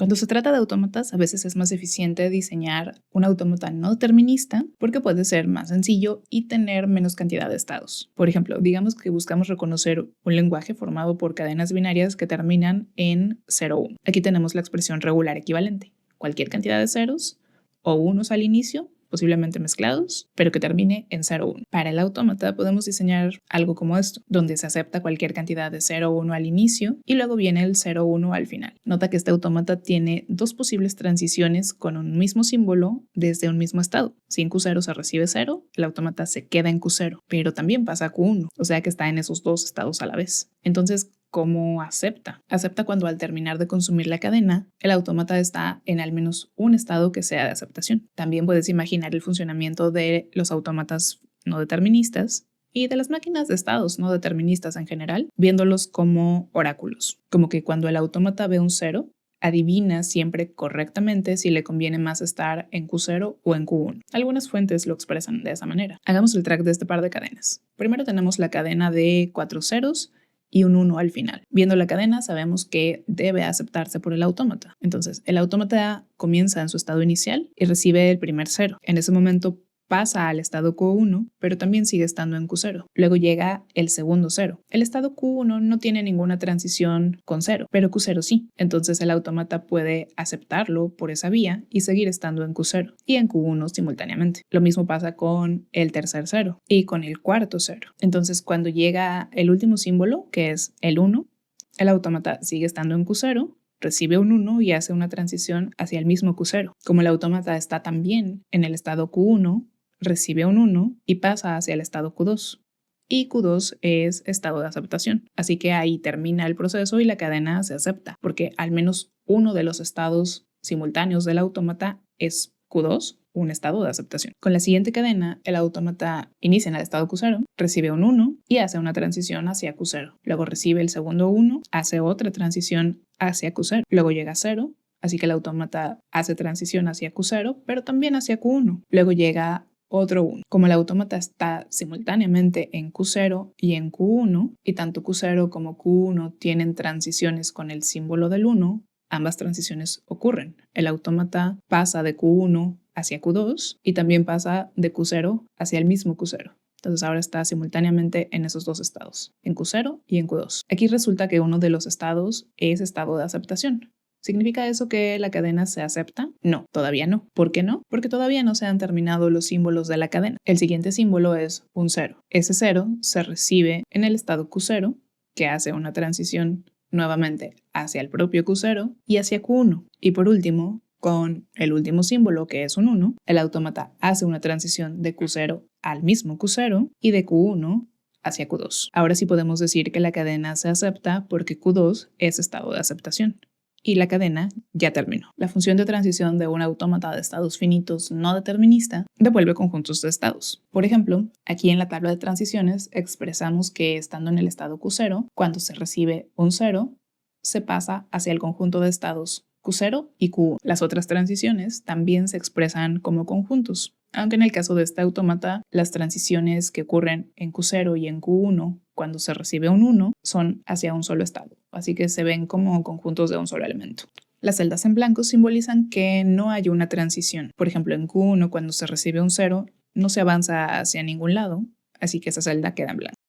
Cuando se trata de autómatas, a veces es más eficiente diseñar un autómata no determinista porque puede ser más sencillo y tener menos cantidad de estados. Por ejemplo, digamos que buscamos reconocer un lenguaje formado por cadenas binarias que terminan en 0 o 1. Aquí tenemos la expresión regular equivalente. Cualquier cantidad de ceros o unos al inicio, posiblemente mezclados, pero que termine en 0 o 1. Para el autómata podemos diseñar algo como esto, donde se acepta cualquier cantidad de 0 o 1 al inicio y luego viene el 0 o 1 al final. Nota que este autómata tiene dos posibles transiciones con un mismo símbolo desde un mismo estado. Si en Q0 se recibe 0, el autómata se queda en Q0, pero también pasa a Q1, o sea que está en esos dos estados a la vez. Entonces, ¿cómo acepta? Acepta cuando al terminar de consumir la cadena, el autómata está en al menos un estado que sea de aceptación. También puedes imaginar el funcionamiento de los autómatas no deterministas y de las máquinas de estados no deterministas en general, viéndolos como oráculos. Como que cuando el autómata ve un 0, adivina siempre correctamente si le conviene más estar en Q0 o en Q1. Algunas fuentes lo expresan de esa manera. Hagamos el track de este par de cadenas. Primero tenemos la cadena de 4 ceros y un 1 al final. Viendo la cadena sabemos que debe aceptarse por el autómata. Entonces, el autómata comienza en su estado inicial y recibe el primer 0. En ese momento pasa al estado Q1, pero también sigue estando en Q0. Luego llega el segundo 0. El estado Q1 no tiene ninguna transición con 0, pero Q0 sí. Entonces el autómata puede aceptarlo por esa vía y seguir estando en Q0 y en Q1 simultáneamente. Lo mismo pasa con el tercer 0 y con el cuarto 0. Entonces cuando llega el último símbolo, que es el 1, el autómata sigue estando en Q0, recibe un 1 y hace una transición hacia el mismo Q0. Como el autómata está también en el estado Q1, recibe un 1 y pasa hacia el estado Q2. Y Q2 es estado de aceptación. Así que ahí termina el proceso y la cadena se acepta, porque al menos uno de los estados simultáneos del autómata es Q2, un estado de aceptación. Con la siguiente cadena, el autómata inicia en el estado Q0, recibe un 1 y hace una transición hacia Q0. Luego recibe el segundo 1, hace otra transición hacia Q0. Luego llega a 0, así que el autómata hace transición hacia Q0, pero también hacia Q1. Luego llega otro 1. Como el autómata está simultáneamente en Q0 y en Q1, y tanto Q0 como Q1 tienen transiciones con el símbolo del 1, ambas transiciones ocurren. El autómata pasa de Q1 hacia Q2 y también pasa de Q0 hacia el mismo Q0. Entonces ahora está simultáneamente en esos dos estados, en Q0 y en Q2. Aquí resulta que uno de los estados es estado de aceptación. ¿Significa eso que la cadena se acepta? No, todavía no. ¿Por qué no? Porque todavía no se han terminado los símbolos de la cadena. El siguiente símbolo es un 0. Ese 0 se recibe en el estado Q0, que hace una transición nuevamente hacia el propio Q0 y hacia Q1. Y por último, con el último símbolo, que es un 1, el autómata hace una transición de Q0 al mismo Q0 y de Q1 hacia Q2. Ahora sí podemos decir que la cadena se acepta porque Q2 es estado de aceptación. Y la cadena ya terminó. La función de transición de un autómata de estados finitos no determinista devuelve conjuntos de estados. Por ejemplo, aquí en la tabla de transiciones expresamos que estando en el estado Q0, cuando se recibe un 0, se pasa hacia el conjunto de estados Q0 y Q1. Las otras transiciones también se expresan como conjuntos, aunque en el caso de este autómata, las transiciones que ocurren en Q0 y en Q1 cuando se recibe un 1 son hacia un solo estado, así que se ven como conjuntos de un solo elemento. Las celdas en blanco simbolizan que no hay una transición. Por ejemplo, en Q1 cuando se recibe un 0 no se avanza hacia ningún lado, así que esa celda queda en blanco.